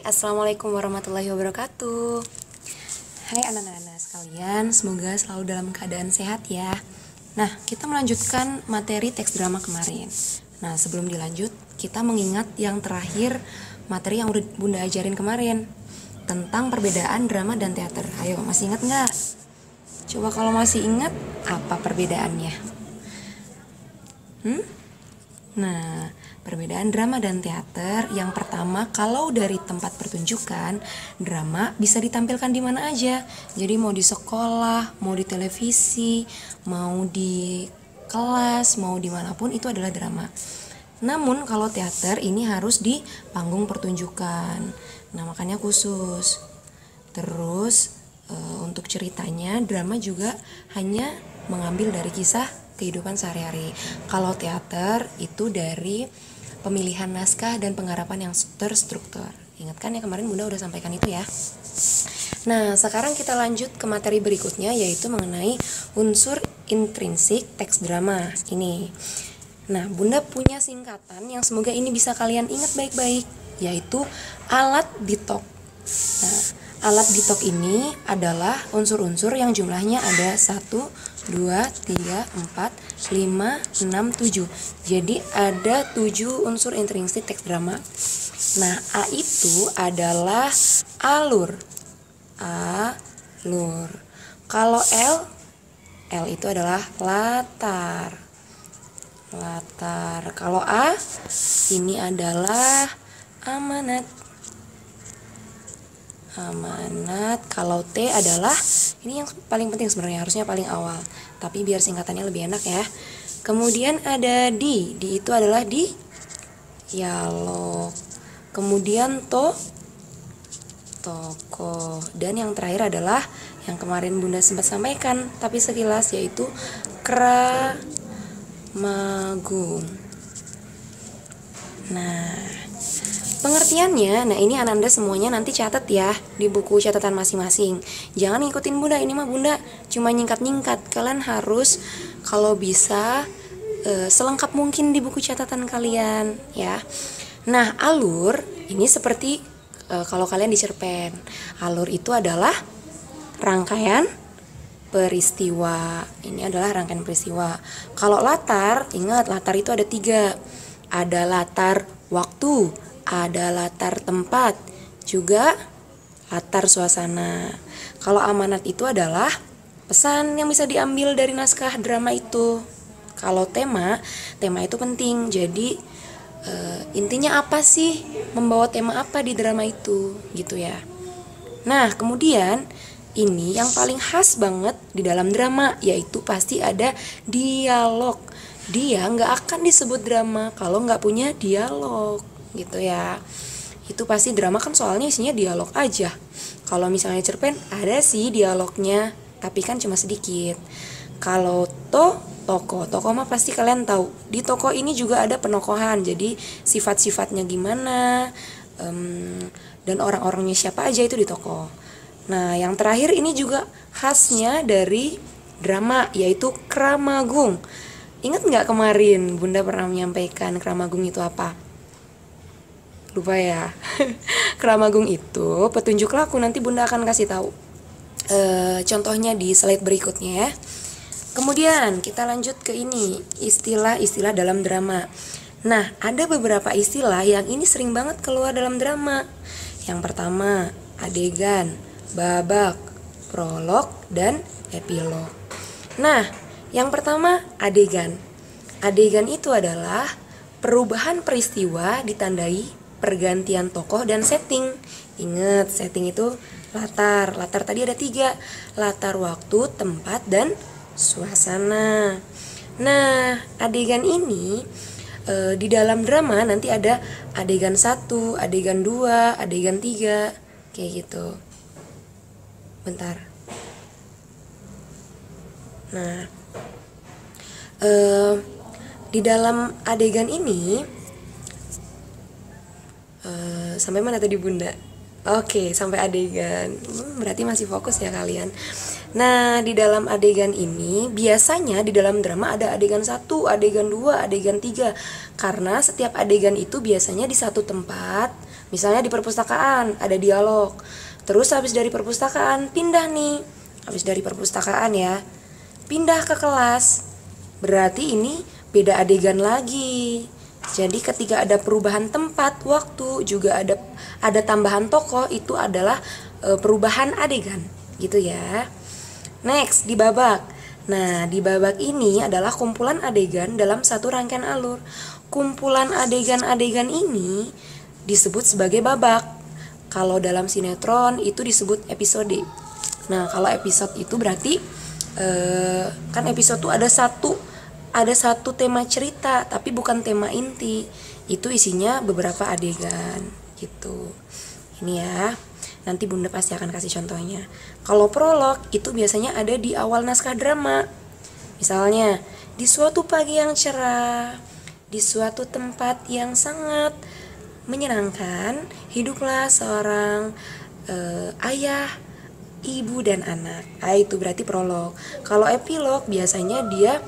Assalamualaikum warahmatullahi wabarakatuh. Hai anak-anak sekalian, semoga selalu dalam keadaan sehat ya. Nah, kita melanjutkan materi teks drama kemarin. Nah, sebelum dilanjut, kita mengingat yang terakhir materi yang udah Bunda ajarin kemarin tentang perbedaan drama dan teater. Ayo, masih ingat nggak? Coba kalau masih ingat, apa perbedaannya? Nah, perbedaan drama dan teater yang pertama, kalau dari tempat pertunjukan, drama bisa ditampilkan di mana aja. Jadi mau di sekolah, mau di televisi, mau di kelas, mau dimanapun itu adalah drama. Namun kalau teater ini harus di panggung pertunjukan. Nah, makanya khusus. Terus untuk ceritanya, drama juga hanya mengambil dari kisah kehidupan sehari-hari. Kalau teater itu dari pemilihan naskah dan penggarapan yang terstruktur. Ingat kan ya, kemarin Bunda udah sampaikan itu ya. Nah, sekarang kita lanjut ke materi berikutnya, yaitu mengenai unsur intrinsik teks drama ini. Nah, Bunda punya singkatan yang semoga ini bisa kalian ingat baik-baik, yaitu alat ditok. Nah, alat ditok ini adalah unsur-unsur yang jumlahnya ada 1, 2, 3, 4, 5, 6, 7. Jadi ada 7 unsur intrinsik teks drama. Nah, A itu adalah alur. Alur. Kalau L itu adalah latar. Latar. Kalau A ini adalah amanat. Amanat. Kalau T adalah, ini yang paling penting sebenarnya, harusnya paling awal, tapi biar singkatannya lebih enak ya. Kemudian ada D itu adalah dialog. Kemudian tokoh. Dan yang terakhir adalah yang kemarin Bunda sempat sampaikan tapi sekilas, yaitu kramagung. Nah, pengertiannya, nah ini Ananda semuanya nanti catat ya di buku catatan masing-masing. Jangan ngikutin Bunda, ini mah Bunda cuma nyingkat-nyingkat. Kalian harus kalau bisa selengkap mungkin di buku catatan kalian ya. Nah, alur ini seperti kalau kalian di cerpen. Alur itu adalah rangkaian peristiwa. Ini adalah rangkaian peristiwa. Kalau latar, ingat latar itu ada 3. Ada latar waktu, ada latar tempat, juga latar suasana. Kalau amanat itu adalah pesan yang bisa diambil dari naskah drama itu. Kalau tema itu penting. Jadi intinya apa sih, membawa tema apa di drama itu gitu ya. Nah, kemudian ini yang paling khas banget di dalam drama, yaitu pasti ada dialog. Dia nggak akan disebut drama kalau nggak punya dialog gitu ya. Itu pasti drama kan soalnya isinya dialog aja. Kalau misalnya cerpen ada sih dialognya, tapi kan cuma sedikit. Kalau tokoh mah pasti kalian tahu. Di tokoh ini juga ada penokohan, jadi sifat-sifatnya gimana, dan orang-orangnya siapa aja itu di tokoh. Nah, yang terakhir ini juga khasnya dari drama, yaitu kramagung. Ingat nggak kemarin Bunda pernah menyampaikan kramagung itu apa? Lupa ya. Kramagung itu petunjuk laku, nanti Bunda akan kasih tahu contohnya di slide berikutnya ya. Kemudian kita lanjut ke ini, istilah-istilah dalam drama. Nah, ada beberapa istilah yang ini sering banget keluar dalam drama. Yang pertama, adegan, babak, prolog, dan epilog. Nah, yang pertama, adegan. Adegan itu adalah perubahan peristiwa ditandai pergantian tokoh dan setting. Ingat, setting itu latar. Latar tadi ada 3. Latar waktu, tempat, dan suasana. Nah, adegan ini di dalam drama nanti ada adegan 1, adegan 2, adegan 3, kayak gitu. Bentar. Nah, di dalam adegan ini sampai mana tadi Bunda? Oke, sampai adegan. Berarti masih fokus ya kalian. Nah, di dalam adegan ini biasanya di dalam drama ada adegan 1, adegan 2, adegan 3. Karena setiap adegan itu biasanya di satu tempat Misalnya di perpustakaan ada dialog. Terus habis dari perpustakaan pindah nih. Habis dari perpustakaan ya, pindah ke kelas. Berarti ini beda adegan lagi. Jadi ketika ada perubahan tempat, waktu, juga ada tambahan tokoh, itu adalah perubahan adegan, gitu ya. Next, di babak. Nah, di babak ini adalah kumpulan adegan dalam satu rangkaian alur. Kumpulan adegan-adegan ini disebut sebagai babak. Kalau dalam sinetron itu disebut episode. Nah, kalau episode itu berarti kan episode tuh ada satu tema cerita, tapi bukan tema inti. Itu isinya beberapa adegan gitu. Ini ya. Nanti Bunda pasti akan kasih contohnya. Kalau prolog itu biasanya ada di awal naskah drama. Misalnya, di suatu pagi yang cerah, di suatu tempat yang sangat menyenangkan, hiduplah seorang ayah, ibu, dan anak. Itu berarti prolog. Kalau epilog biasanya dia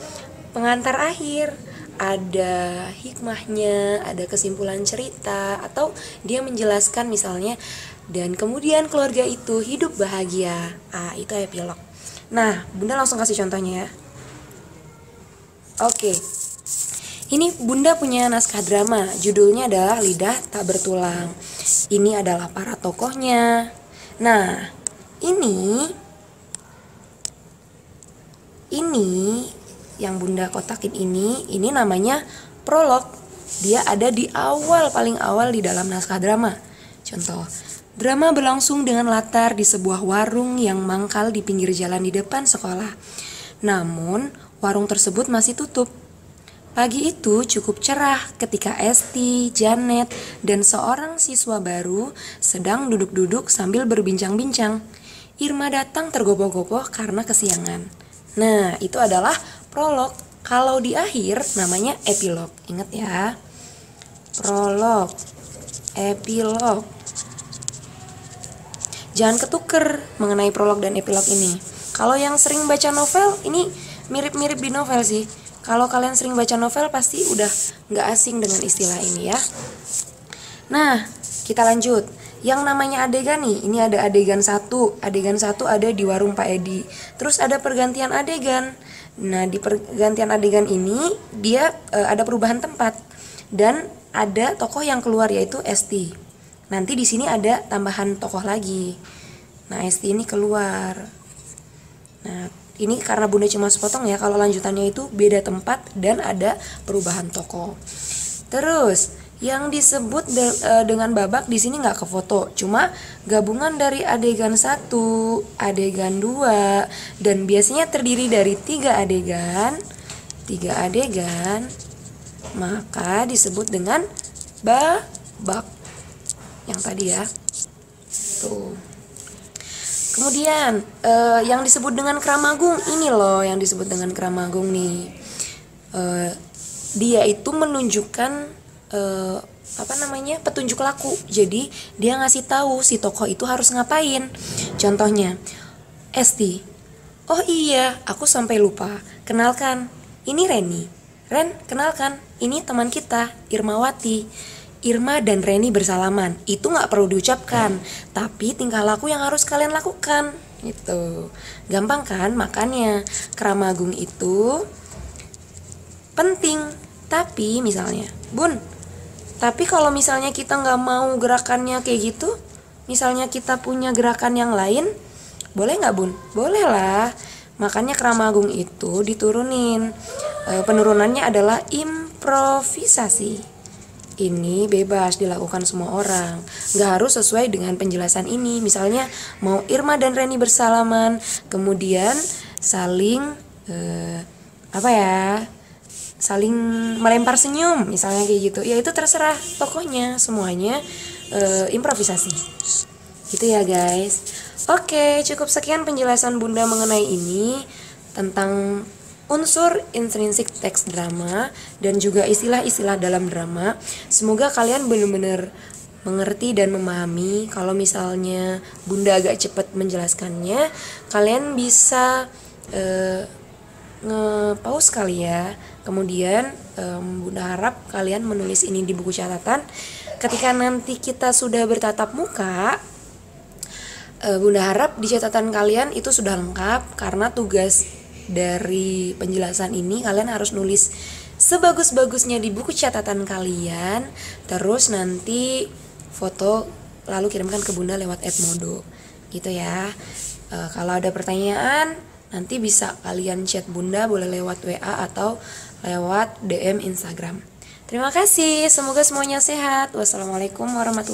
pengantar akhir, ada hikmahnya, ada kesimpulan cerita, atau dia menjelaskan misalnya, dan kemudian keluarga itu hidup bahagia. Itu epilog. Nah, Bunda langsung kasih contohnya ya. Oke. Ini Bunda punya naskah drama, judulnya adalah Lidah Tak Bertulang. Ini adalah para tokohnya. Nah, ini yang Bunda kotakin ini namanya prolog. Dia ada di awal, paling awal di dalam naskah drama. Contoh, drama berlangsung dengan latar di sebuah warung yang mangkal di pinggir jalan di depan sekolah. Namun, warung tersebut masih tutup. Pagi itu cukup cerah ketika Esti, Janet, dan seorang siswa baru sedang duduk-duduk sambil berbincang-bincang. Irma datang tergopoh-gopoh karena kesiangan. Nah, itu adalah prolog. Kalau di akhir namanya epilog. Ingat ya. Prolog, epilog. Jangan ketuker mengenai prolog dan epilog ini. Kalau yang sering baca novel, ini mirip-mirip di novel sih. Kalau kalian sering baca novel pasti udah gak asing dengan istilah ini ya. Nah, kita lanjut. Yang namanya adegan nih, ini ada adegan 1. Adegan 1 ada di warung Pak Edi. Terus ada pergantian adegan. Nah, di pergantian adegan ini dia ada perubahan tempat dan ada tokoh yang keluar yaitu Esti. Nanti di sini ada tambahan tokoh lagi. Nah, Esti ini keluar. Nah, ini karena Bunda cuma sepotong ya, kalau lanjutannya itu beda tempat dan ada perubahan tokoh. Terus yang disebut dengan babak di sini nggak ke foto, cuma gabungan dari adegan 1, adegan 2, dan biasanya terdiri dari 3 adegan, maka disebut dengan babak. Yang tadi ya, tuh. Kemudian yang disebut dengan kramagung ini loh, yang disebut dengan kramagung nih. Dia itu menunjukkan petunjuk laku. Jadi dia ngasih tahu si tokoh itu harus ngapain. Contohnya, Esti, oh iya, aku sampai lupa. Kenalkan, ini Reni. Ren, kenalkan, ini teman kita, Irmawati. Irma dan Reni bersalaman, itu nggak perlu diucapkan, tapi tingkah laku yang harus kalian lakukan, gitu. Gampang kan? Makanya kramagung itu penting. Tapi misalnya, Bun, tapi kalau misalnya kita nggak mau gerakannya kayak gitu, misalnya kita punya gerakan yang lain, boleh nggak Bun? Boleh lah. Makanya kramagung itu diturunin. Penurunannya adalah improvisasi. Ini bebas dilakukan semua orang, gak harus sesuai dengan penjelasan ini. Misalnya mau Irma dan Reni bersalaman, kemudian saling saling melempar senyum, misalnya kayak gitu. Ya itu terserah tokohnya, semuanya improvisasi. Gitu ya guys. Oke, cukup sekian penjelasan Bunda mengenai ini tentang unsur intrinsik teks drama dan juga istilah-istilah dalam drama. Semoga kalian benar-benar mengerti dan memahami. Kalau misalnya Bunda agak cepat menjelaskannya, kalian bisa nge-pause kali ya. Kemudian Bunda harap kalian menulis ini di buku catatan ketika nanti kita sudah bertatap muka, Bunda harap di catatan kalian itu sudah lengkap, karena tugas dari penjelasan ini kalian harus nulis sebagus-bagusnya di buku catatan kalian, terus nanti foto lalu kirimkan ke Bunda lewat @modo gitu ya. Kalau ada pertanyaan nanti bisa kalian chat Bunda, boleh lewat WA atau lewat DM Instagram. Terima kasih, semoga semuanya sehat. Wassalamualaikum warahmatullahi wabarakatuh.